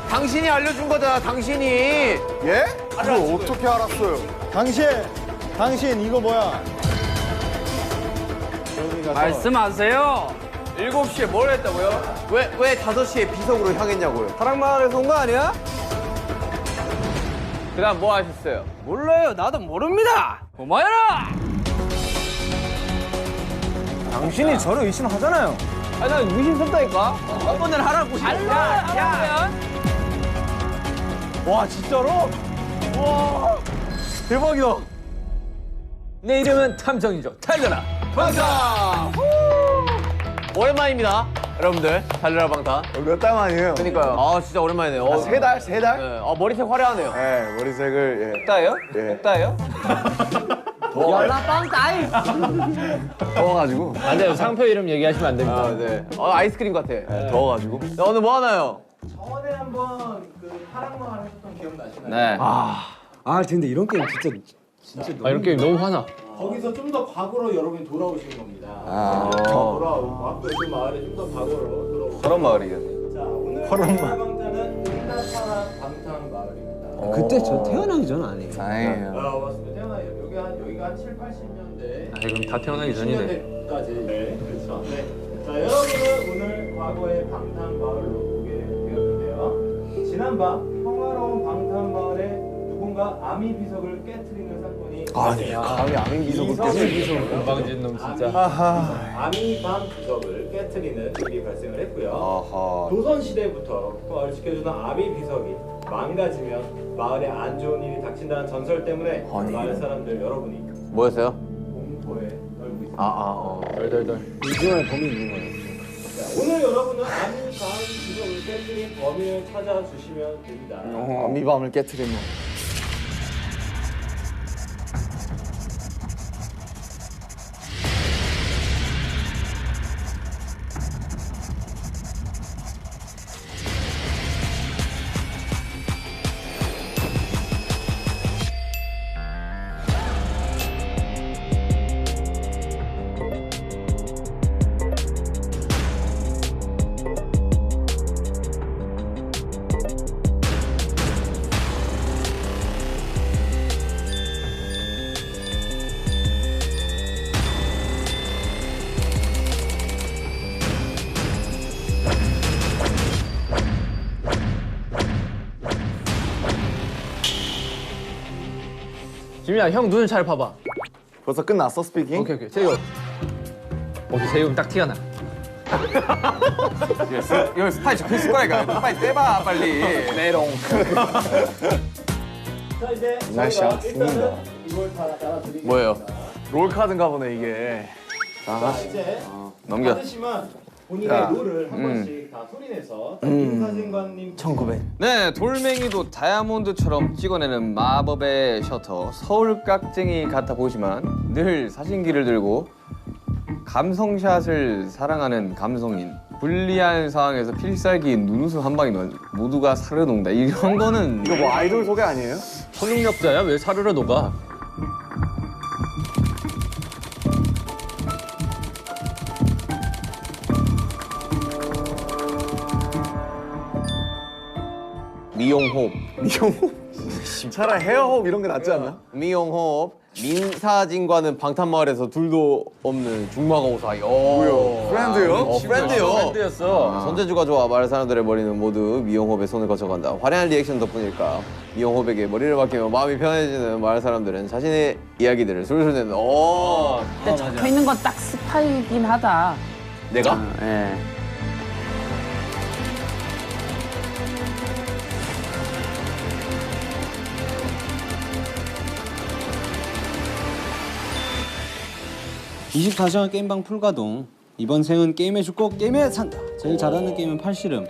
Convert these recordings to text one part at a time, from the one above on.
당신이 알려준 거잖아, 당신이. 예? 이걸 어떻게 알았어요? 당신 이거 뭐야? 말씀하세요. 7시에 뭘 했다고요? 왜 5시에 비석으로 향했냐고요? 사랑마을에서 온 거 아니야? 그 다음 뭐 하셨어요? 몰라요. 나도 모릅니다. 고마워라. 당신이 저를 의심하잖아요. 아니, 난 의심스럽다니까? 한 번은 하라고. 야. 와 진짜로? 와 대박이다. 내 이름은 탐정이죠. 달려라. 방탄! 오랜만입니다, 여러분들. 달려라 방탄. 몇 달 만이에요? 그러니까요. 아, 진짜 오랜만이네요. 3달? 3달? 네. 머리색 화려하네요. 네, 머리색을, 따요? 예. 따요? 연락방 따이! 더워가지고. 안 돼요. 상표 이름 얘기하시면 안 됩니다. 아, 네. 아이스크림 같아. 더워가지고. 자, 오늘 뭐 하나요? 저번에 한번 그 파랑마 하셨던 기억 나시나요? 네. 아 근데 이런 게임 진짜 너무. 이런 게임 너무 화나. 거기서 좀 더 과거로 여러분이 돌아오시는 겁니다. 아. 돌아오고 앞으로 그 마을에 좀 더 과거로 돌아오고. 저런 마을이겠네. 자, 오늘 방탄은 응답하라 방탄 마을입니다. 그때 저 태어나기 전 아니에요. 다행이에요. 맞습니다. 태어나요. 여기가 한 7, 80년대. 아, 그럼 다 태어나기 전이네. 90년대까지. 네, 그렇죠. 네. 자, 여러분은 오늘 과거의 방탄 마을로 오게 되었는데요. 지난밤 평화로운 방탄 마을에 누군가 아미 비석을 깨트리는 사건이 아니, 감히 아민 비석을 깨뜨리고. 건방진 놈 진짜. 아하. 아미밤 비석을 깨트리는 일이 발생을 했고요. 아하. 조선 시대부터 마을을 지켜주던 아미 비석이 망가지면 마을에 안 좋은 일이 닥친다는 전설 때문에 아니. 마을 사람들 여러분이 뭐였어요? 공포에 떨고 있습니다. 덜덜덜. 이중에 범이 있는 거예요. 자, 오늘 여러분은 아미밤 비석을 깨트린 범인을 찾아주시면 됩니다. 아미밤을 깨뜨리면. 지민아, 형 눈을 잘 봐봐. 벌써 끝났어, 스피킹? 오케이. 제이홉. 오케이, 제이홉 딱 티가 나. 이거 스파이 적혀있을 거니까. 스파이 떼봐, 빨리. 메롱. 자, 이제 날씨 안 저희가 죽는다. 일단은 이걸 다 따라드리겠습니다. 뭐예요? 롤카드인가 보네, 이게. 자, 이제 넘겨. 받으시면 본인의 야. 롤을 한 번씩 다 소리내서 임사진관님 1900. 네, 돌멩이도 다이아몬드처럼 찍어내는 마법의 셔터 서울 깍쟁이 같아 보이지만 늘 사진기를 들고 감성샷을 사랑하는 감성인. 불리한 상황에서 필살기인 눈웃음 한 방이 모두가 사르르 녹는다. 이런 거는 이거 뭐 아이돌 소개 아니에요? 초능력자야? 왜 사르르 녹아? 미용호흡. 미용호흡? 차라리 헤어호흡 이런 게 낫지 않나? 미용호흡. 민사진과는 방탄마을에서 둘도 없는 중마고 사이. 뭐요? 프렌드요? 프렌드요. 프렌드였어. 손재주가 좋아 마을 사람들의 머리는 모두 미용호흡에 손을 거쳐간다. 화려한 리액션 덕분일까? 미용호흡에게 머리를 맡기면 마음이 편해지는 마을 사람들은 자신의 이야기들을 술술 내는. 근데 적혀 있는 건 딱 스파이긴 하다. 내가? 예. (24시간) 게임방 풀가동. 이번 생은 게임에 죽고 게임에 산다. 제일 잘하는 게임은 팔씨름.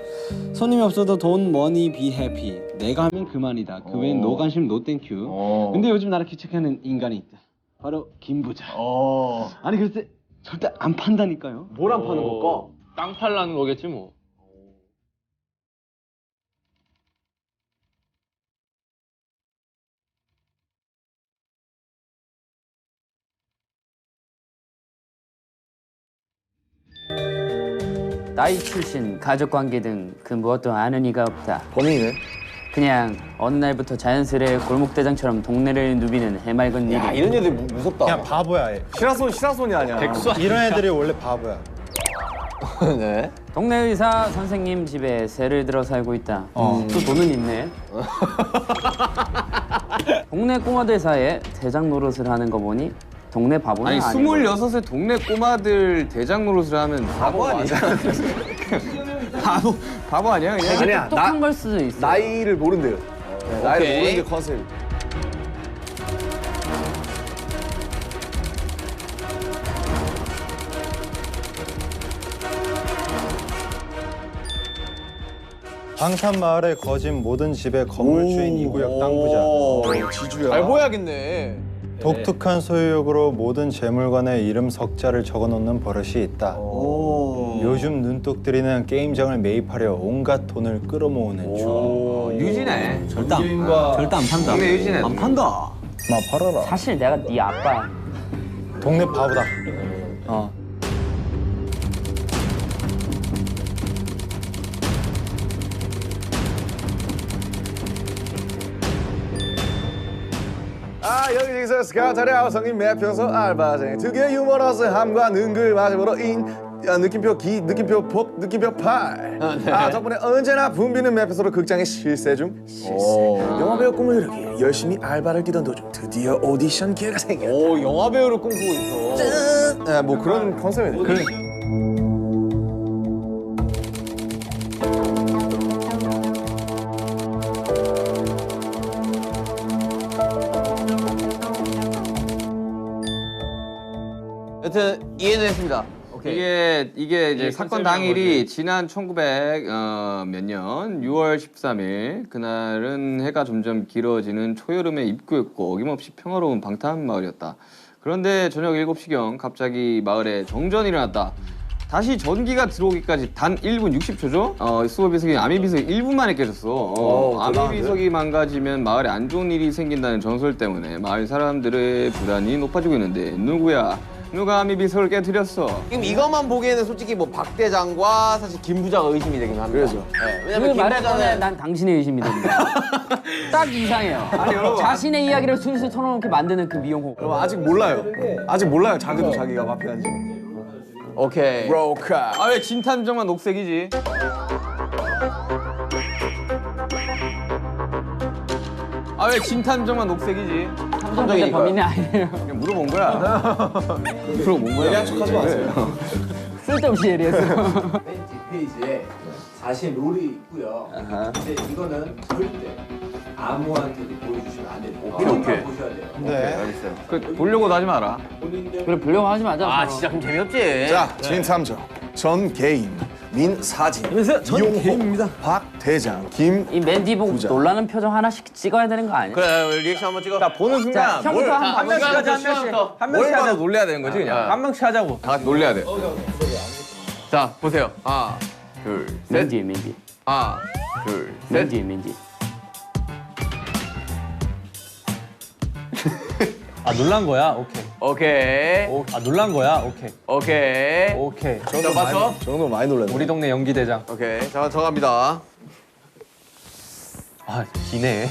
손님이 없어도 돈 머니 비 해피. 내가 하면 그만이다. 그 외엔 노 관심 노 땡큐. 근데 요즘 나를 귀찮게하는 인간이 있다. 바로 김 부장. 아니 글쎄 절대 안 판다니까요. 뭘 안 파는 걸까? 땅 팔라는 거겠지 뭐. 나이, 출신, 가족관계 등 그 무엇도 아는 이가 없다. 범인이네. 그냥 어느 날부터 자연스레 골목대장처럼 동네를 누비는 해맑은 일이. 야 이런 애들 무섭다. 그냥 바보야. 얘. 시라손이 아니야. 이런 애들이 원래 바보야. 네. 동네 의사 선생님 집에 새를 들어 살고 있다. 또 돈은 있네. 동네 꼬마들 사이에 대장 노릇을 하는 거 보니 동네 바보는 아니 아니고. 26의 동네 꼬마들 대장 노릇을 하면 바보 아니야? 바보 아니야 그냥? 아니야. 똑똑한 걸 수도 있어. 나이를 모른대요. 네, 나이를 오케이. 모르는 게 컨셉. 방탄마을에 거진 모든 집의 건물주인 이구역 땅 부자. 지주야. 잘 보여야겠네. 독특한 소유욕으로 모든 재물관에 이름 석자를 적어놓는 버릇이 있다. 요즘 눈독 들이는 게임장을 매입하려 온갖 돈을 끌어모으는 중. 유진해. 절대 안 판다. 동네 유진해. 안 판다. 마 팔아라. 사실 내가 네 아빠야. 동네 바보다. 여기서 스카타리아 성인 매평소 알바생 특유의 유머러스함과 능글맞음으로 느낌표 폭 느낌표 8 덕분에 언제나 붐비는 매평소로 극장에 실세 중 영화배우 꿈을 이루기 열심히 알바를 뛰던 도중 드디어 오디션 기회가 생겼다. 오 영화 배우를 꿈꾸고 있어. 뭐 그런 컨셉이네. 여튼 이해는 했습니다. 이게 이제 사건 당일이 지난 1900 몇 년 6월 13일 그날은 해가 점점 길어지는 초여름의 입구였고 어김없이 평화로운 방탄 마을이었다. 그런데 저녁 7시경 갑자기 마을에 정전이 일어났다. 다시 전기가 들어오기까지 단 1분 60초죠? 수호 비석이 아미 비석이 1분 만에 깨졌어. 아미 비석이 망가지면 마을에 안 좋은 일이 생긴다는 전설 때문에 마을 사람들의 불안이 높아지고 있는데 누구야? 누가 아미 비석을 깨뜨렸어? 지금 이것만 보기에는 솔직히 뭐 박 대장과 사실 김 부자가 의심이 되긴 합니다. 그래서. 네, 그 왜냐면 김 말에 꺼내 부자는 난 당신의 의심이 된다. 딱 이상해요. 자신의 이야기를 술술 털어놓게 만드는 그 미용호. 그럼 아직 몰라요. 아직 몰라요. 자기도 자기가 마피아인지. 오케이. 브로카. 아 왜 진탐정만 녹색이지? 아 왜 진탐정만 녹색이지? 탐정대 범인이 아니에요. 그냥 물어본 거야. 물어본 거야. 하지 마세요. 쓸데없이 예리해서. 맨 뒷페이지에 사실 룰이 있고요. 근데 이거는 절대 아무한테도 보여주시면 안 돼요. 본인만 보셔야 돼요. 네. 알겠어요. 그 보려고도 하지 마라. 그래 보려고 하지 마자. 아 진짜 그럼 재미없지. 자, 진탐정, 전 개인, 민사진, 이용호, 박 대장, 김. 이 맨디 보고 부자. 놀라는 표정 하나씩 찍어야 되는 거 아니야? 그래 리액션 한번 찍어. 자 보는 순간 자, 형부터 한 명씩 하자 한 명씩 하자 놀래야 되는 거지 그냥. 한 명씩 하자고. 다 같이 놀래야 돼. 자 보세요. 하나 둘 셋. 맨디. 하나 둘 셋. 맨디. 아 놀란 거야? 오케이. 오케이. 아 놀란 거야? 오케이. 오케이. 오케이. 자 맞춰. 정도 많이 놀랐네. 우리 동네 연기 대장. 오케이. 자 정합니다. 아 기네.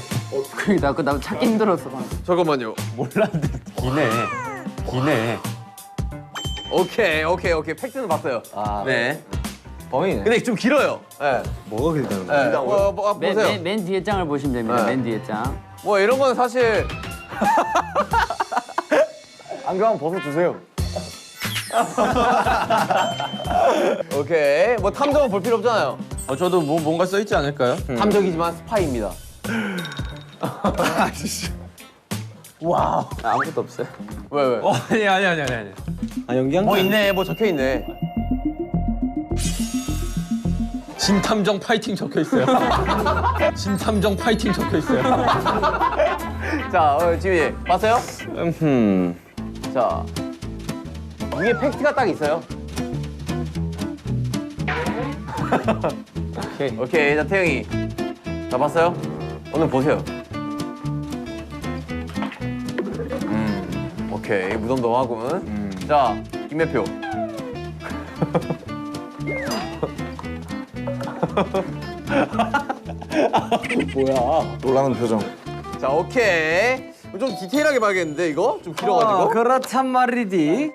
나 찾기 힘들었어. 잠깐만요. 몰랐는데 기네. 기네. 오케이. 팩트는 봤어요. 네. 범인이네. 근데 좀 길어요. 네. 뭐가 길다는 거야? 네. 보세요. 맨 뒤에 장을 보시면 됩니다. 맨 뒤에 장. 뭐 이런 건 사실 안경 한번 벗어주세요. 오케이. 뭐 탐정은 볼 필요 없잖아요. 저도 뭔가 써 있지 않을까요? 탐정이지만 스파이입니다. 와우. 아무것도 없어요. 왜? 아니. 아 연기한 뭐 거 있네. 뭐 적혀 있네. 진탐정 파이팅 적혀 있어요. 진탐정 파이팅 적혀 있어요. 자, 지민이 봤어요? 자, 위에 팩트가 딱 있어요. 오케이. 자, 태영이. 자, 봤어요? 오늘 보세요. 오케이. 무덤덤하군. 자, 김매표. 놀라는 표정. 자, 오케이. 좀 디테일하게 봐야겠는데 이거? 좀 길어가지고. 그렇단 말이디.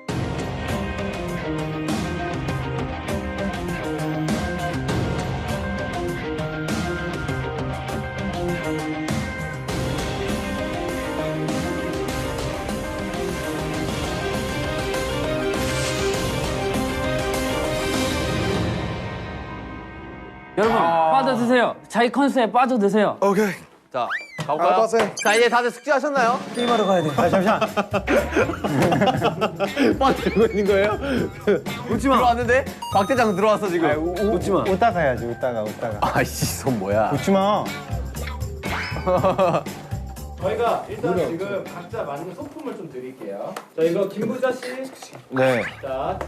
여러분 빠져드세요. 자기 컨셉에 빠져드세요. 오케이. 자, 가볼까요? 알바생. 자, 이제 다들 숙제하셨나요? 게임하러 가야 돼. 잠시만. 빠 들고 있는 거예요? 웃지 마. 들어왔는데 박 대장 들어왔어 지금. 웃지 마. 웃다가 해야지. 웃다가. 아이씨, 손 뭐야? 웃지 마. 저희가 일단 지금 각자 맞는 소품을 좀 드릴게요. 자, 이거 김부자 씨. 네. 자,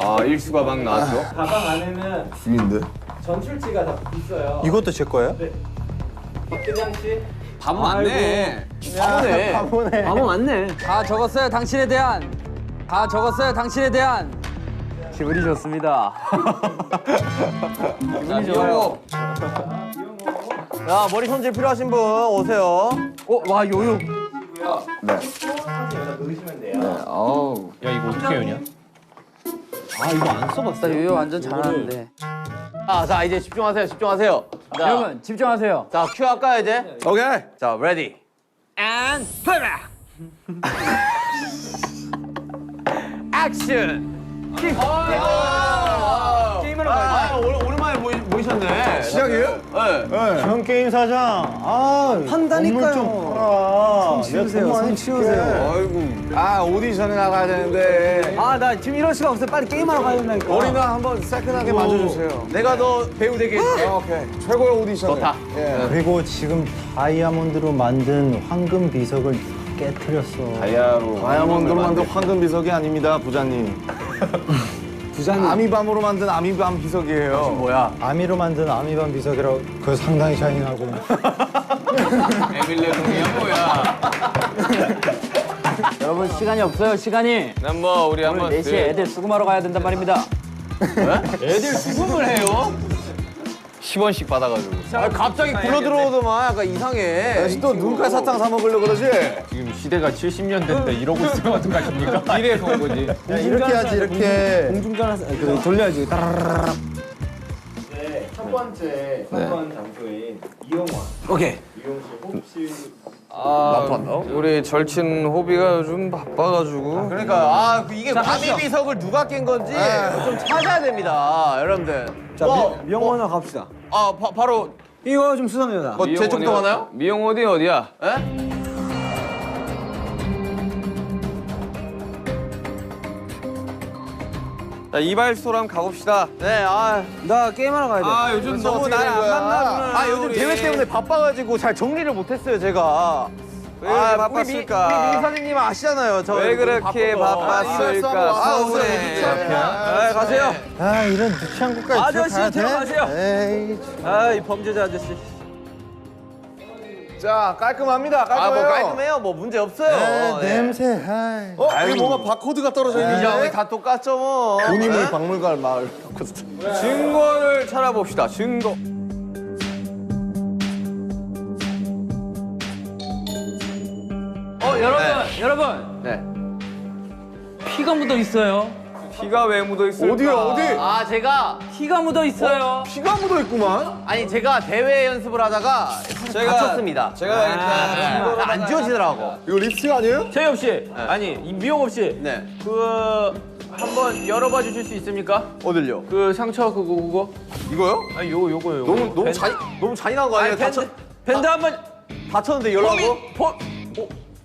아 일수가 막 나왔죠. 가방 안에는 죽인데. 전출지가 다 있어요. 이것도 제 거예요? 네. 박대장 씨. 바보 맞네. 바보네. 바보네. 바보 맞네. 다 적었어요. 당신에 대한. 다 적었어요. 당신에 대한. 기분이 좋습니다. 기분이 좋아요. 야, 머리 손질 필요하신 분 오세요. 와 요요. 네. 사진 여기다 넣으시면 돼요. 어우. 야 이거 어떻게 해요냐? 아 이거 안 써봤어. 나 요요 완전 잘하는데. 자, 이제 집중하세요. 집중하세요. 자, 여러분 집중하세요. 자, 큐 할까요 이제? 오케이. 자, 레디. And play. 액션. 게임을 오랜만에 모이셨네. 시작이에요? 네. 전 게임 사장. 아, 판다니까요. 좀 팔아. 손 치우세요. 손 치우세요. 아이고. 오디션에 나가야 되는데. 아 나 지금 이럴 수가 없어요. 빨리 게임하러 가야 된다니까. 머리나 한번 새끈하게 만져주세요. 내가 너 배우 되게 해줄게. 오케이. 최고의 오디션. 좋다. 예. 그리고 지금 다이아몬드로 만든 황금 비석을 깨뜨렸어. 다이아몬드로 만든 황금 비석이 아닙니다, 부장님. 부장님. 아미밤으로 만든 아미밤 비석이에요. 뭐야? 아미로 만든 아미밤 비석이라고 그거 상당히 샤이닝하고. 에밀레동이야 뭐야? 여러분 시간이 없어요. 시간이. 난 뭐 우리 오늘 한번 4시에 애들 수금하러 가야 된단 말입니다. 애들 수금을 해요? 10원씩 받아가지고. 아, 갑자기 굴러 들어오더만 약간 이상해. 다시 또 눈깔 사탕 사 먹으려고 그러지? 지금 시대가 70년대인데 이러고 있으면 어떡하십니까? 길에서 온 거지. 야, 이렇게 하지 이렇게. 공중전화 그 돌려야지. 따라라라라. 네, 첫 번째 사건 장소인 이용원. 오케이. 미용실 혹시 우리 절친 호비가 요즘 바빠가지고. 그러니까 이게 아미 비석을 누가 깬 건지 좀 찾아야 됩니다, 여러분들. 자 미용원으로 갑시다. 바로 이거 좀 수상해요 나. 뭐 제쪽도 하나요? 미용 어디야? 에? 자, 이발소랑 가봅시다. 네, 나 게임하러 가야 돼. 요즘 너무 날 안 만나구나. 요즘 대회 때문에 바빠가지고 잘 정리를 못했어요, 제가. 왜 바빴을까? 우리 민사장님 아시잖아요. 저 왜 그렇게 바빴을까? 서운해. 서운해. 가세요. 아, 이런 유치한 곳까지 아저씨 들어가야 돼? 들어가세요. 에이. 이 범죄자 아저씨. 자, 깔끔합니다. 깔끔해요. 뭐 깔끔해요. 뭐 문제 없어요. 네. 냄새. 아이. 여기 뭔가 바코드가 떨어져 이장이 있는데? 다 똑같죠, 뭐. 군인물 박물관 마을. 증거를 찾아봅시다. 증거. 여러분 네. 피가 묻어 있어요. 피가 왜 묻어 있을까? 어디? 제가 피가 묻어 있어요. 피가 묻어 있구만. 아니 제가 대회 연습을 하다가 다쳤습니다. 제가 일단 안 지워지더라고. 이거 립스틱 아니에요? 최엽 씨, 아니 이 미용업 씨, 네. 한번 열어봐 주실 수 있습니까? 어딜요? 그 상처 그거. 이거요? 아니 요거요. 너무 잔인한 거 아니에요? 밴드 한번 다쳤는데 열라고?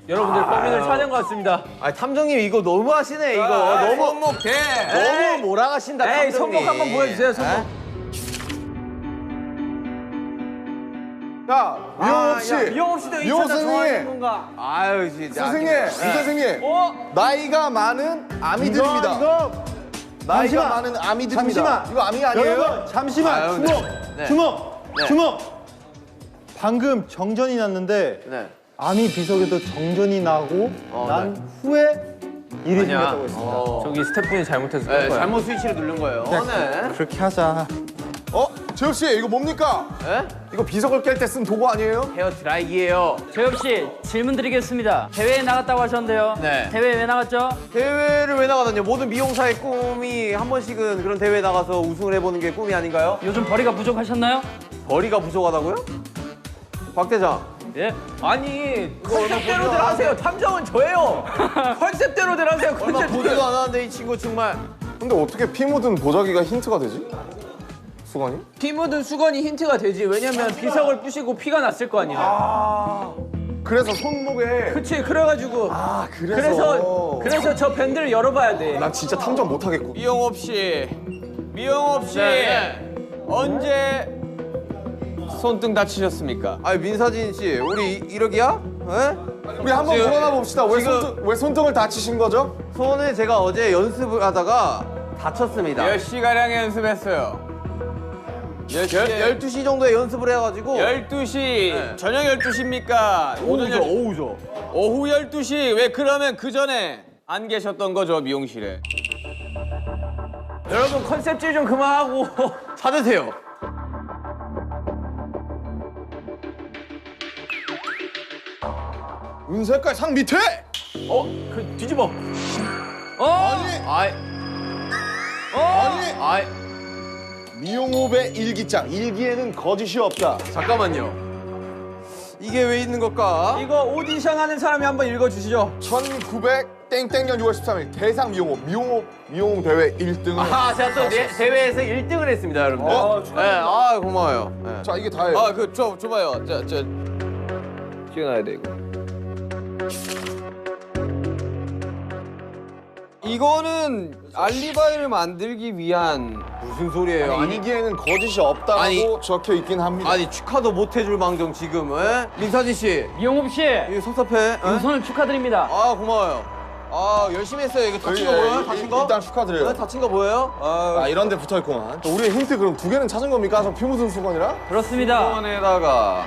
여러분들 범인을 찾은 것 같습니다. 탐정님 이거 너무 하시네 이거. 너무 손목대. 너무 몰아가신다. 에이 탐정님. 손목 한번 보여주세요. 손목. 자, 미용업 씨. 미용업 씨도 이 미용 여자 좋아하는 선생님. 건가? 아유 진짜. 선생님, 이 선생님. 나이가 많은 아미들입니다. 이거 나이가 잠시만. 많은 아미들입니다. 잠시만. 이거 아미 아니에요? 여러분 잠시만. 아유, 주목. 네. 주목. 네. 주목. 방금 정전이 났는데 네. 아미 비석에도 정전이 나고 난 후에 일이 생겼다고 했습니다. 저기 스태프분이 잘못해서 네, 그런 거야. 잘못 스위치를 누른 거예요. 네. 그렇게 하자. 재엽 씨 이거 뭡니까? 에? 이거 비석을 깰 때 쓴 도구 아니에요? 헤어 드라이기예요. 재엽 씨 질문 드리겠습니다. 대회에 나갔다고 하셨는데요. 네. 대회 왜 나갔죠? 대회를 왜 나가느냐? 모든 미용사의 꿈이 한 번씩은 그런 대회에 나가서 우승을 해보는 게 꿈이 아닌가요? 요즘 벌이가 부족하셨나요? 벌이가 부족하다고요? 박 대장. 예. 아니 컨셉대로들 하세요. 탐정은 저예요. 컨셉대로들 하세요. 얼마 보지도 않았는데 이 친구 정말. 근데 어떻게 피 묻은 보자기가 힌트가 되지? 수건이? 피 묻은 수건이 힌트가 되지. 왜냐면 비석을 부시고 피가 났을 거 아니야. 그래서 손목에 그치 그래가지고 그래서 그래서 저 밴드를 열어봐야 돼. 난 진짜 탐정 못하겠고. 미용업 씨, 미용업 씨 언제 손등 다치셨습니까? 아니 민사진 씨, 우리 이러기야? 에? 우리 한번 지금- 물어나 봅시다. 왜, 지금- 왜 손등을 다치신 거죠? 손을 제가 어제 연습을 하다가 다쳤습니다. 몇 시가량 연습했어요? 12시 정도에 연습을 해가지고 12시 저녁 12시입니까? 오후죠. 오후 12시 왜 그러면 그 전에 안 계셨던 거죠 미용실에? 여러분 컨셉질 좀 그만하고 찾으세요. 은색깔 상 밑에! 그 뒤집어. 아이, 아니! 미용호배 일기장. 일기에는 거짓이 없다. 잠깐만요. 이게 왜 있는 걸까? 이거 오디션 하는 사람이 한번 읽어주시죠. 1900 땡땡년 6월 13일 대상 미용호 대회 1등을. 아, 제가 또 대회에서 1등을 했습니다, 여러분들. 네, 아, 고마워요. 네. 자, 이게 다예요. 아, 줘봐요. 저 찍어놔야 돼, 이거. 이거는 알리바이를 만들기 위한 무슨 소리예요? 아니, 일기에는 거짓이 없다고 아니. 적혀 있긴 합니다. 아니 축하도 못 해줄 망정 지금, 에? 민사진 씨, 이용업 씨 이거 섭섭해. 에? 우선은 축하드립니다. 아, 고마워요. 아, 열심히 했어요. 이거 다친 거 보여요? 다친 거? 일단 축하드려요. 네, 다친 거 보여요? 아, 이런 데 붙어 있구만. 우리의 힌트 그럼 2개는 찾은 겁니까? 저 피 묻은 수건이랑? 그렇습니다. 수건에다가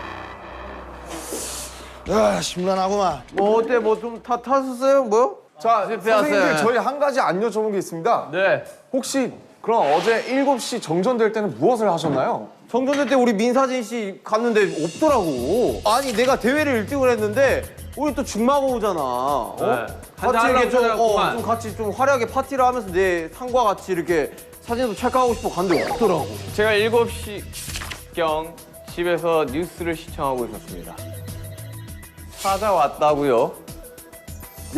야, 심란하구만. 뭐 어때? 뭐 좀 탔었어요? 뭐요? 자, 실패하세요. 선생님들 저희 한 가지 안 여쭤본 게 있습니다. 네. 혹시 그럼 어제 7시 정전될 때는 무엇을 하셨나요? 정전될 때 우리 민사진 씨 갔는데 없더라고. 아니 내가 대회를 1등을 했는데 우리 또 중마고우잖아. 어? 같이 한잔하려고 이렇게 좀, 찾아갔구만. 좀 같이 좀 화려하게 파티를 하면서 내 상과 같이 이렇게 사진도 찰칵하고 싶어 갔는데 없더라고. 제가 7시경 집에서 뉴스를 시청하고 있었습니다. 찾아왔다고요?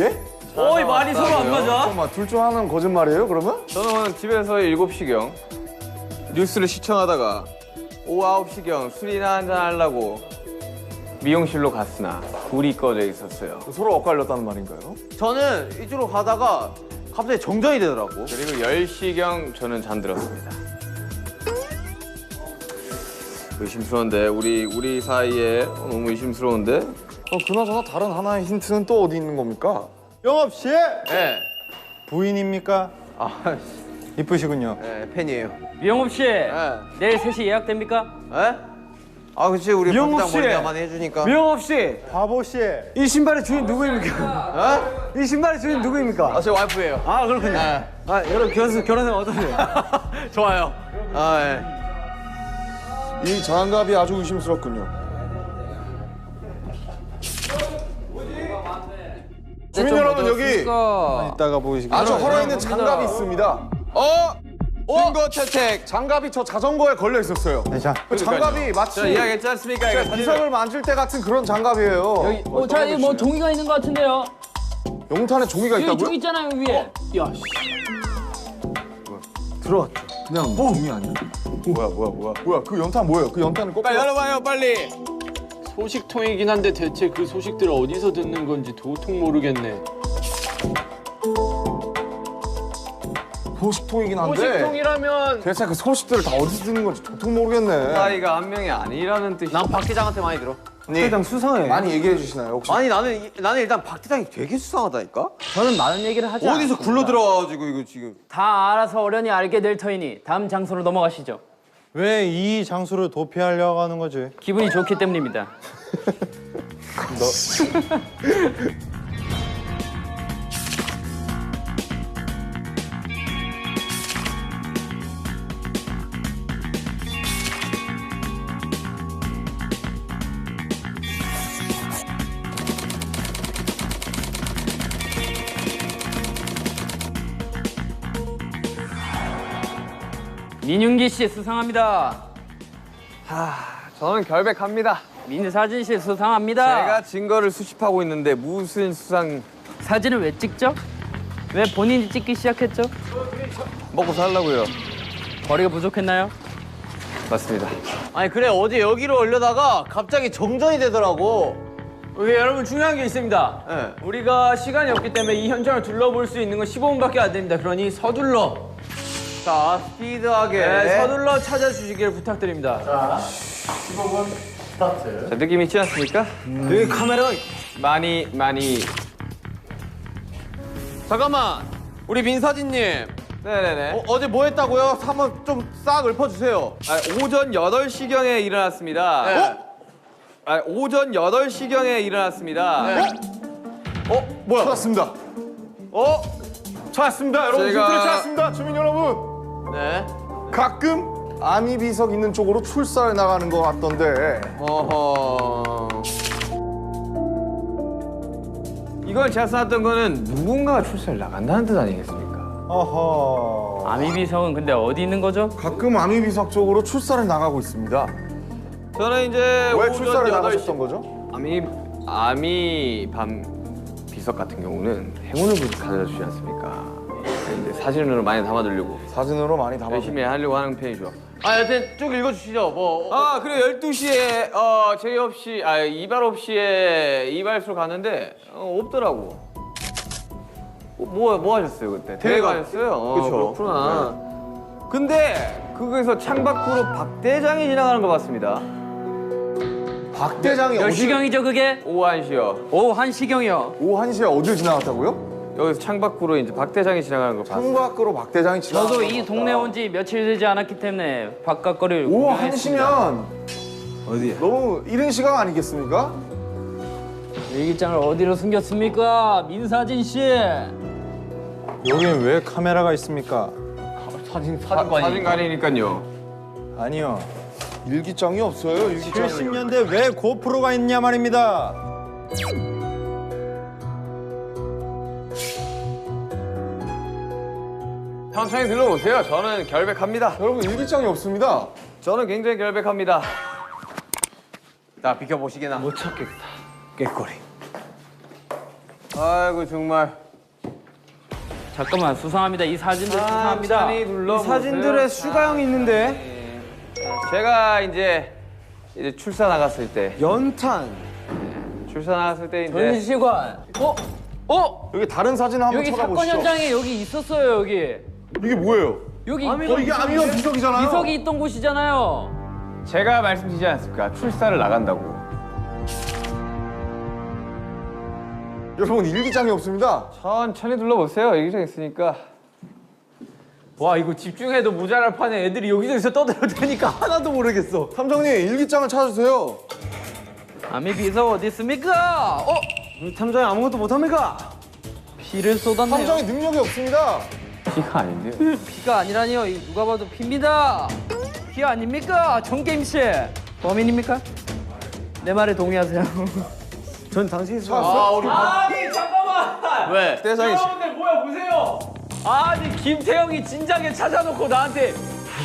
예? 어이 말이 서로 안 맞아. 잠깐만, 둘 중 하나는 거짓말이에요, 그러면? 저는 집에서 7시경 뉴스를 시청하다가 오후 9시경 술이나 한잔 하려고 미용실로 갔으나 불이 꺼져 있었어요. 서로 엇갈렸다는 말인가요? 저는 이쪽으로 가다가 갑자기 정전이 되더라고. 그리고 10시경 저는 잠들었습니다. 의심스러운데 우리 사이에 너무 의심스러운데? 그나저나 다른 하나의 힌트는 또 어디 있는 겁니까? 영업 씨 네. 부인입니까? 아, 이쁘시군요. 네, 팬이에요. 이용업 씨 네. 내일 3시 예약됩니까? 에? 아, 그치 우리 미영국 박장 씨. 머리가 많이 해주니까. 미영업 씨, 바보 씨. 이 신발의 주인 누구입니까? 어? 이 신발의 주인 누구입니까? 아, 제 와이프예요. 아 그렇군요. 네. 아 여러분 결혼하면 어떠세요? 좋아요. 아, 예. 이 장갑이 아주 의심스럽군요. 주민 여러분, 여기 이따가 보시기. 아주 헐어있는 장갑이 있습니다. 증거 채택. 장갑이 저 자전거에 걸려 있었어요. 자, 그 장갑이 마치 저 이야기했지 않습니까? 이거 사진을- 비석을 만질 때 같은 그런 장갑이에요. 자 여기 뭐 종이가 있는 것 같은데요. 용탄에 종이가 여기 있다고요? 종이 있잖아요 위에. 야 씨. 들어왔죠. 그냥 종이 아니야? 뭐야? 그 연탄 뭐예요? 그 연탄은 꼭 빨리 열어봐요 빨리. 소식통이긴 한데 대체 그 소식들을 어디서 듣는 건지 도통 모르겠네. 소식통이긴 한데 소식통이라면 대체 그 소식들을 다 어디서 듣는 건지 도통 모르겠네. 사이가 한 명이 아니라는 뜻이. 난 박 대장한테 많이 들어. 회장 수상해. 많이 얘기해 주시나요 혹시? 아니 나는 일단 박 대장이 되게 수상하다니까. 저는 많은 얘기를 하지 어디서 않았습니다. 굴러 들어와가지고 이거 지금. 다 알아서 어련히 알게 될 터이니 다음 장소로 넘어가시죠. 왜 이 장소를 도피하려고 하는 거지? 기분이 좋기 때문입니다. 민윤기 씨 수상합니다. 저는 결백합니다. 민사진 씨 수상합니다. 제가 증거를 수집하고 있는데 무슨 수상 사진을 왜 찍죠? 왜 본인이 찍기 시작했죠? 먹고 살라고요. 거리가 부족했나요? 맞습니다. 아니 그래 어제 여기로 올려다가 갑자기 정전이 되더라고. 여러분 중요한 게 있습니다. 네. 우리가 시간이 없기 때문에 이 현장을 둘러볼 수 있는 건 15분밖에 안 됩니다. 그러니 서둘러, 자 스피드하게. 서둘러 찾아주시길 부탁드립니다. 15분 스타트. 자, 느낌 있지 않습니까? 여기 카메라가 많이 잠깐만 우리 민사진님 네네네. 어제 뭐 했다고요? 한번 좀 싹 읊어주세요. 오전 8시경에 일어났습니다. 오전 8시경에 일어났습니다. 뭐야? 찾았습니다. 찾았습니다. 여러분 제가- 힌트를 찾았습니다. 주민 여러분. 네. 가끔 아미 비석 있는 쪽으로 출사를 나가는 것 같던데. 어허. 이걸 제가 써놨던 거는 누군가가 출사를 나간다는 뜻 아니겠습니까? 어허. 아미비석은 근데 어디 있는 거죠? 가끔 아미 비석 쪽으로 출사를 나가고 있습니다. 저는 이제 왜 오전 출사를 8시 나가셨던 거죠? 아미 밤 비석 같은 경우는 행운을 가져다 주지 않습니까? 이제 사진으로 많이 담아두려고 사진으로 많이 담아. 열심히 하려고 하는 편이죠. 여튼 쭉 읽어주시죠. 뭐 그리고 12시에 제의 없이 이발 없이에 이발소를 갔는데 없더라고. 뭐 하셨어요 그때? 대회 가셨어요? 그쵸. 그렇구나. 근데 거기서 창밖으로 박 대장이 지나가는 거 봤습니다. 박 대장이 몇 어디? 시경이죠 그게? 오후 1시요. 오후 1시경이요. 오후 1시에 어딜 지나갔다고요? 여기서 창밖으로 이제 박 대장이 지나가는 거 봤어요. 창밖으로 박 대장이 지나가. 저도 이 동네 온 지 며칠 되지 않았기 때문에 바깥 거리를 오후 구경했습니다. 1시면 어디에? 너무 이른 시간 아니겠습니까? 일기장을 어디로 숨겼습니까? 민사진 씨. 여기엔 왜 카메라가 있습니까? 사진관이니까요. 아니요. 일기장이 없어요. 일기장이. 70년대 왜 고프로가 있냐 말입니다. 천천히 들러오세요. 저는 결백합니다. 여러분 일기장이 없습니다. 저는 굉장히 결백합니다. 자 비켜보시게나. 못 찾겠다. 깨꼬리. 아이고 정말. 잠깐만 수상합니다. 이 사진들 수상합니다. 천천히 둘러보세요. 사진들에 수가형이 있는데. 제가 이제 출사 나갔을 때. 연탄. 출사 나갔을 때 이제. 전시관. 여기 다른 사진 한번 여기 사건 쳐다보시죠. 현장에 여기 있었어요 여기. 이게 뭐예요? 여기 이게 아미원 비석이잖아요. 비석이 있던 곳이잖아요. 제가 말씀드리지 않았습니까? 출사를 나간다고. 여러분 일기장이 없습니다. 천천히 둘러보세요. 여기저기 있으니까. 와 이거 집중해도 모자랄 판에 애들이 여기저기서 떠들어대니까 하나도 모르겠어. 탐정님 일기장을 찾아주세요. 아미 비석 어디 있습니까? 우리 탐정이 아무것도 못합니까? 피를 쏟았네요. 탐정이 능력이 없습니다. 피가 아닌데요. 피가 아니라니요. 이 누가 봐도 피입니다. 피 아닙니까? 정게임 씨. 범인입니까? 내 말에 동의하세요. 전 당신이 아니 잠깐만. 왜? 대장이 근데 뭐야 보세요. 아니 김태형이 진작에 찾아놓고 나한테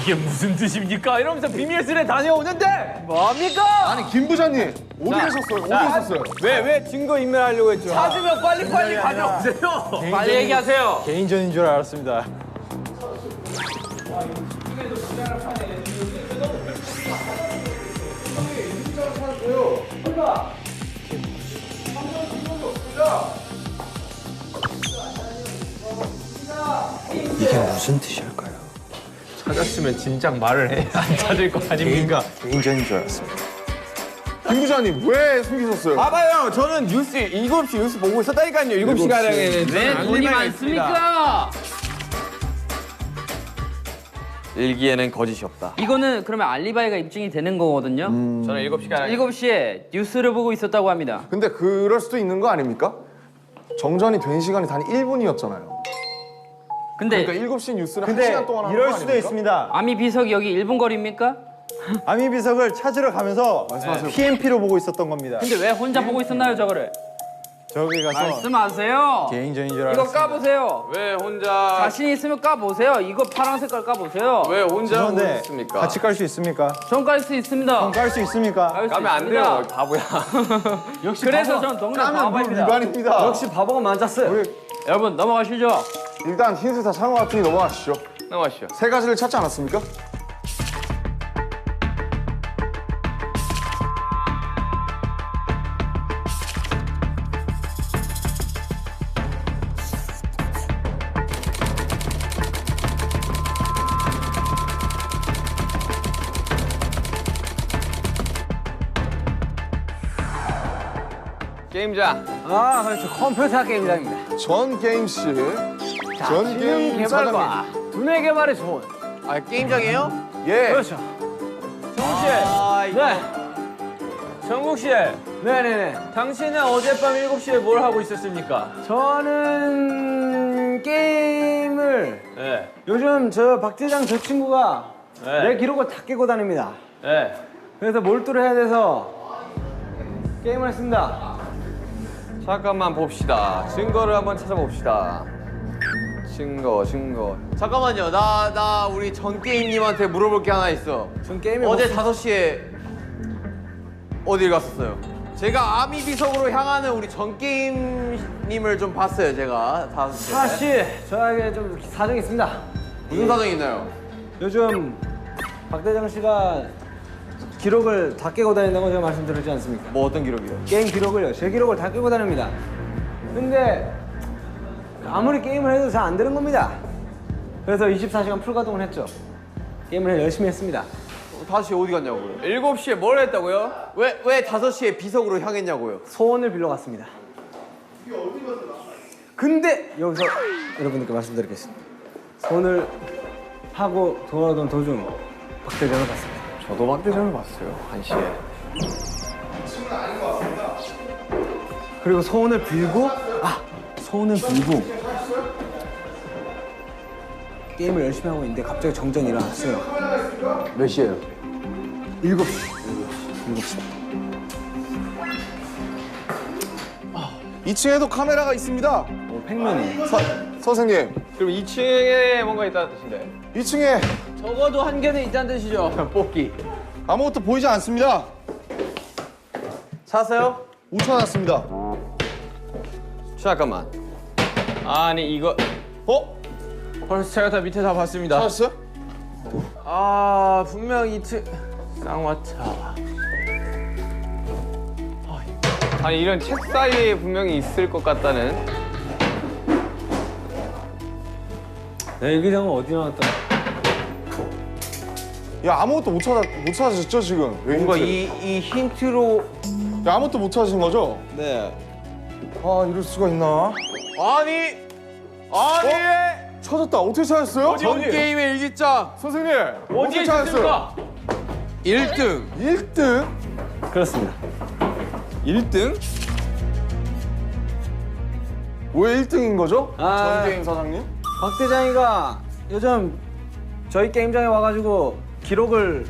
이게 무슨 뜻입니까? 이러면서 비밀스레 다녀오는데 뭡니까? 아니 김 부장님 어디 계셨어요? 어디 있었어요? 왜 증거 인멸하려고 했죠? 찾으면 빨리빨리 가져오세요. 빨리 얘기하세요. 개인전인 줄 알았습니다. 이게 무슨 뜻일까요? 찾았으면 진작 말을 해. 안 찾을 거 아닙니까? 개인전인 줄 알았습니다. 김 부장님 왜 숨기셨어요? 봐봐요. 저는 뉴스 7시 뉴스 보고 있었다니까요. 7시간에. 왜 돈이 많습니까? 일기에는 거짓이 없다. 이거는 그러면 알리바이가 입증이 되는 거거든요. 저는 7시간 7시에 뉴스를 보고 있었다고 합니다. 근데 그럴 수도 있는 거 아닙니까? 정전이 된 시간이 단 1분이었잖아요. 근데 그러니까 7시 뉴스는 근데 1시간 동안 하는 이럴 거 수도 아닙니까? 있습니다. 아미 비석이 여기 1분 거리입니까? 아미 비석을 찾으러 가면서 PMP로 보고 있었던 겁니다. 근데 왜 혼자 보고 있었나요, 저거를? 저기 가서 말씀하세요. 개인전인 줄 이거 알았어. 까보세요. 왜 혼자 자신 있으면 까보세요. 이거 파란 색깔 까보세요. 왜 혼자 죄송한데 오셨습니까? 같이 깔 수 있습니까? 전 깔 수 있습니다. 깔 수 있습니까? 깔 수 가면 안 있습니다. 돼요, 바보야. 역시 그래서 전 동네 까면 룰 바보입니다. 위반입니다. 역시 바보가 맞았어요. 여러분 넘어가시죠. 일단 힌트 다 찬 것 같으니 넘어가시죠. 나와시죠. 세 가지를 찾지 않았습니까? 게임장. 아, 그렇죠. 컴퓨터 게임장입니다. 전 게임씨, 전 게임 개발과 두뇌 개발에 좋은. 아 게임장이에요? 예. 그렇죠. 정국 씨. 네. 정국 씨. 네네네. 당신은 어젯밤 7시에 뭘 하고 있었습니까? 저는 게임을 네. 요즘 저 박대장 저 친구가 네. 내 기록을 다 깨고 다닙니다. 네. 그래서 몰두를 해야 돼서 게임을 했습니다. 잠깐만 봅시다. 증거를 한번 찾아봅시다. 증거. 잠깐만요. 나 우리 전 게임님한테 물어볼 게 하나 있어. 전 게임에 어제 5시에 어딜 갔었어요? 제가 아미 비석으로 향하는 우리 전 게임님을 좀 봤어요. 제가 5시에. 사실 저에게 좀 사정이 있습니다. 무슨 사정이 있나요? 요즘 박대장 씨가 기록을 다 깨고 다닌다고 제가 말씀드렸지 않습니까? 뭐 어떤 기록이요? 게임 기록을요. 제 기록을 다 깨고 다닙니다. 근데 아무리 게임을 해도 잘 안 되는 겁니다. 그래서 24시간 풀가동을 했죠. 게임을 열심히 했습니다. 5시에 어디 갔냐고요? 7시에 뭘 했다고요? 왜 5시에 비석으로 향했냐고요? 소원을 빌러 갔습니다. 근데 여기서 여러분들께 말씀드리겠습니다. 소원을 하고 돌아오던 도중 박대장을 봤습니다. 저도 박대장을 봤어요. 1시에. 그리고 소원을 빌고 소원을 빌고 게임을 열심히 하고 있는데 갑자기 정전이 일어났어요. 몇 시에요? 7시. 2층에도 카메라가 있습니다. 팩맨이. 선생님, 그럼 2층에 뭔가 있다는 뜻인데. 2층에 적어도 한 개는 있다는 뜻이죠. 뽑기. 아무것도 보이지 않습니다. 찾았어요? 우천났습니다. 잠깐만. 아니 이거 벌써 제가 다 밑에 다 봤습니다. 찾았어요? 아 분명 2층 쌍화차. 아니 이런 책 사이에 분명히 있을 것 같다는. 내 일기장은 어디 나왔다? 야, 아무것도 못 찾으셨죠 지금? 왜 뭔가 힌트? 이 힌트로 야, 아무것도 못 찾으신 거죠? 네. 아, 이럴 수가 있나? 아니 찾았다. 어떻게 찾았어요? 전 게임의 일기장 선생님, 어디에 어떻게 찾았어요? 있습니까? 1등 1등? 그렇습니다. 1등? 왜 1등인 거죠? 아. 전 게임 사장님? 박대장이가 요즘 저희 게임장에 와가지고 기록을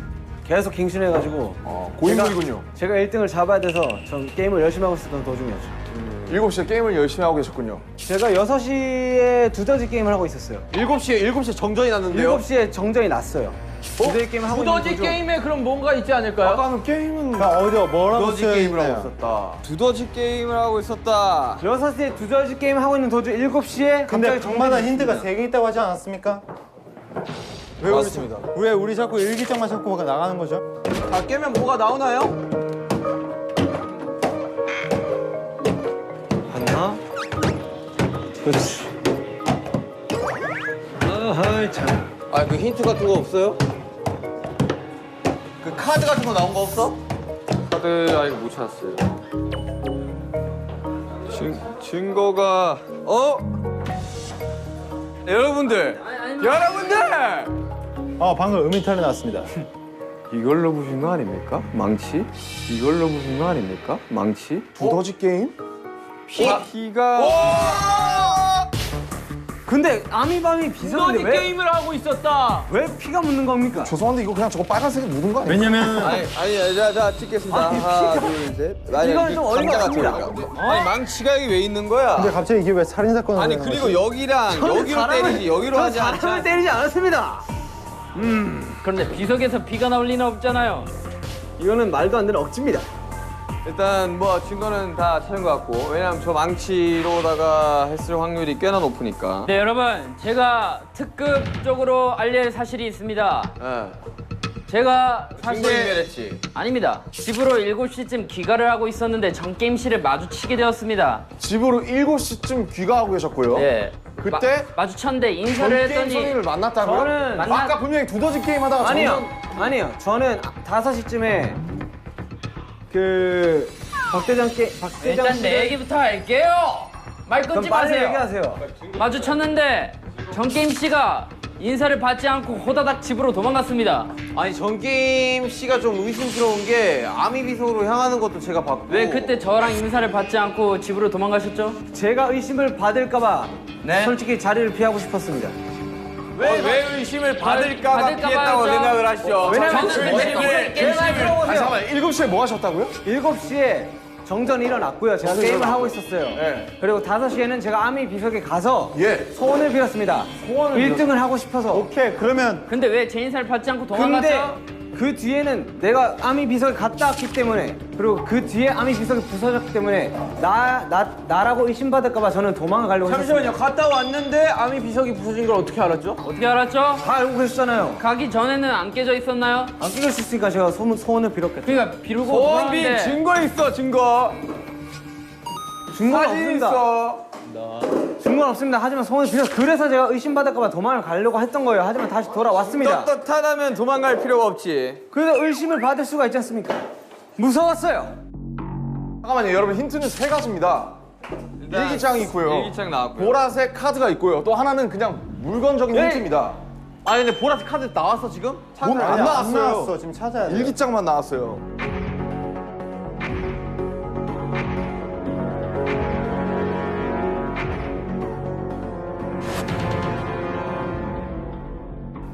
계속 갱신해가지고 고인물이군요. 제가 1등을 잡아야 돼서 전 게임을 열심히 하고 있었던 도중이었죠. 7시에 게임을 열심히 하고 계셨군요. 제가 6시에 두더지 게임을 하고 있었어요. 7시에 정전이 났는데요. 7시에 정전이 났어요. 두더지 게임 하고 있는 두더지 도중 게임에 그럼 뭔가 있지 않을까요? 아까는 게임은 어디요? 뭐라고 두더지 쓰여 게임을 하고 있나요? 있었다. 두더지 게임을 하고 있었다. 6시에 두더지 게임 하고 있는 도중 7시에 근데 갑자기 정마다 힌트가 3개 있다고 하지 않았습니까? 왜 그렇습니다. 왜 우리 자꾸 일기장만 자꾸 나가는 거죠? 다 깨면 뭐가 나오나요? 봤나? 그렇지. 아하이 참. 아 그 힌트 같은 거 없어요? 그 카드 같은 거 나온 거 없어? 카드 이거 못 찾았어요. 증거가 여러분들 방금 음이탈이 났습니다. 이걸로 보신 거 아닙니까? 망치? 이걸로 보신 거 아닙니까? 망치? 두더지 게임? 피가 근데 아미밤이 비서인데 너니 게임을 하고 있었다. 왜 피가 묻는 겁니까? 죄송한데 이거 그냥 저거 빨간색에 묻은 거 아니에요? 왜냐면 아니, 자, 찍겠습니다. 하나, 둘, 셋. 이건 좀 어이가 없습니다. 아니, 망치가 여기 왜 있는 거야? 근데 갑자기 이게 왜 살인 사건을 아니, 그리고 여기랑 여기로 때리지, 여기로 하지 사람을 않잖아. 때리지 않았습니다. 그런데 비석에서 피가 나올 리는 없잖아요. 이거는 말도 안 되는 억지입니다. 일단 뭐 증거는 다 찾은 것 같고 왜냐면 저 망치로다가 했을 확률이 꽤나 높으니까. 네, 여러분. 제가 특급 쪽으로 알릴 사실이 있습니다. 제가 증거 사실 인멸했지. 아닙니다. 집으로 7시쯤 귀가를 하고 있었는데 전 게임실을 마주치게 되었습니다. 집으로 7시쯤 귀가하고 계셨고요. 네. 그때 마주쳤는데 전 인사를 게임 했더니 선생님을 만났다고요? 저는 아까 분명히 두더지 게임 하다가 아니요. 저는 5시쯤에 그 박대장 일단 씨를- 내 얘기부터 할게요. 말 그럼 끊지 빨리 마세요. 얘기하세요. 마주쳤는데 정게임 씨가 인사를 받지 않고 호다닥 집으로 도망갔습니다. 아니, 전게임 씨가 좀 의심스러운 게 아미 비서로 향하는 것도 제가 봤고. 왜 그때 저랑 인사를 받지 않고 집으로 도망가셨죠? 제가 의심을 받을까봐 네. 솔직히 자리를 피하고 싶었습니다. 왜 의심을 받을까봐 받을까 피했다고 봐야죠. 생각을 하시죠? 왜냐면 저는 왜 게임을 아니 잠깐만 7시에 뭐 하셨다고요? 7시에 정전이 일어났고요. 제가 게임을 하고 있었어요. 네. 그리고 5시에는 제가 아미 비석에 가서 예. 소원을 빌었습니다. 1등을 하고 싶어서. 오케이 그러면 근데 왜 제 인사를 받지 않고 근데 도망갔죠? 그 뒤에는 내가 아미 비석에 갔다 왔기 때문에 그리고 그 뒤에 아미 비석이 부서졌기 때문에 나라고 의심받을까봐 저는 도망을 가려고 했었습니다. 갔다 왔는데 아미 비석이 부서진 걸 어떻게 알았죠? 어떻게 알았죠? 다 알고 계셨잖아요. 가기 전에는 안 깨져 있었나요? 안 끼고 있으니까 제가 소원을 빌었겠죠. 그러니까 비르고 소원빈 도망갔는데 증거 있어, 증거. 증거는 사진 없습니다. 있어. 증거는 없습니다. 하지만 소원을 빌어서 그래서 제가 의심받을까봐 도망을 가려고 했던 거예요. 하지만 다시 돌아왔습니다. 떳떳하다면 도망갈 필요가 없지. 그래서 의심을 받을 수가 있지 않습니까? 무서웠어요. 잠깐만요 여러분 힌트는 3가지입니다. 일기장이 있고요. 일기장 나왔고요. 보라색 카드가 있고요. 또 하나는 그냥 물건적인 힌트입니다. 아니, 근데 보라색 카드 나왔어, 지금? 안 나왔어요. 나왔어. 지금 찾아야 돼. 일기장만 나왔어요.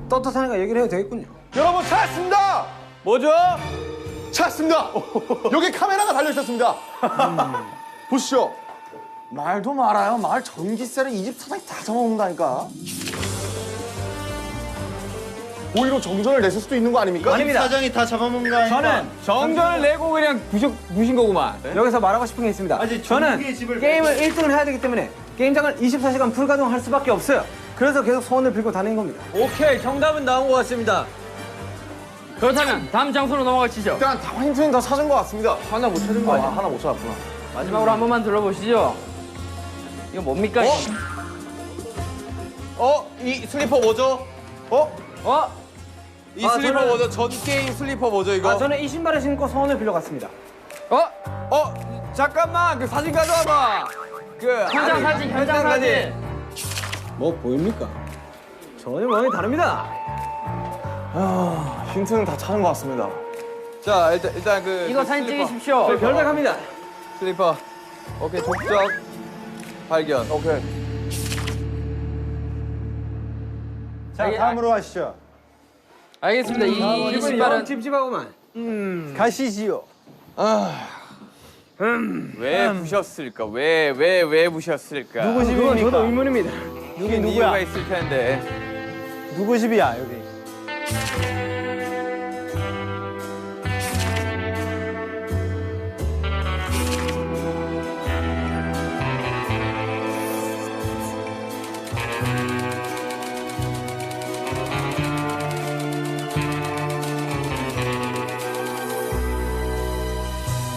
떳떳하니까 얘기를 해도 되겠군요. 여러분 찾았습니다. 뭐죠? 찾았습니다. 여기 카메라가 달려 있었습니다. 보시죠. 말도 말아요. 말 전기세를 이 집 사장이 다 잡아먹는다니까. 오히려 정전을 냈을 수도 있는 거 아닙니까? 아닙니다. 사장이 다 잡아먹은 거 아니까. 저는 정전을 내고 그냥 부신 거구만. 여기서 말하고 싶은 게 있습니다. 저는 전기의 집을 게임을 1등을 해야 되기 때문에 게임장을 24시간 불가동할 수밖에 없어요. 그래서 계속 소원을 빌고 다니는 겁니다. 오케이, 정답은 나온 것 같습니다. 그렇다면 다음 장소로 넘어가시죠. 일단 다 힌트는 다 찾은 것 같습니다. 하나 못 찾은 거 아니야? 하나 못 찾았구나. 마지막으로 한 번만 들어보시죠. 이거 뭡니까? 이 슬리퍼 뭐죠? 어? 이 슬리퍼 저는- 뭐죠? 전 게임 슬리퍼 뭐죠, 이거? 저는 이 신발을 신고 소원을 빌려 갔습니다. 잠깐만, 그 사진 가져와봐. 현장 사진, 현장 사진. 뭐 보입니까? 전혀 모양이 다릅니다. 힌트는 다 찾은 것 같습니다. 자, 일단 그 이거 그 사진 슬리퍼. 찍으십시오. 별들 갑니다. 슬리퍼. 오케이, 족적 발견. 오케이. 자 다음으로 하시죠. 알겠습니다. 이 기분이 신발은 영 찝찝하고만. 가시지요. 왜 부셨을까? 왜 부셨을까? 누구 그건 집입니까? 저도 의문입니다. 누구 누구야? 이유가 있을 텐데. 누구 집이야 여기?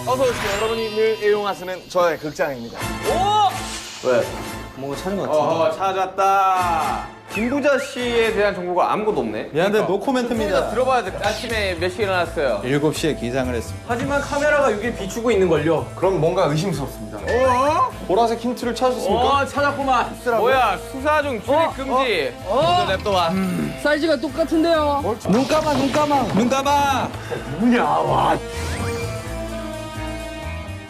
어서 오십시오. 여러분이 늘 애용하시는 저의 극장입니다. 왜? 뭔가 찾은 것 같아요. 찾았다. 김부자 씨에 대한 정보가 아무것도 없네. 미안한데 노코멘트입니다. 들어봐야 돼. 아침에 몇 시에 일어났어요? 7시에 기상을 했습니다. 하지만 카메라가 여기 비추고 있는 걸요. 그럼 뭔가 의심스럽습니다. 보라색 힌트를 찾으셨습니까? 찾았구만. 뭐야, 수사 중 출입 금지. 냅둬봐. 사이즈가 똑같은데요. 눈 감아. 눈 감아.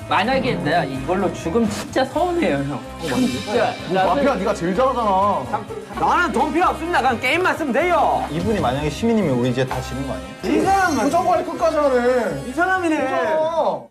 만약에 내가 이걸로 죽으면 진짜 서운해요, 형. 진짜. 마피아 네가 제일 잘하잖아. 나는 돈 필요 없습니다. 그냥 게임만 쓰면 돼요. 이분이 만약에 시민이면 우리 이제 다 지는 거 아니에요? 이 사람 표정관리 끝까지 하네. 이 사람이네. 어.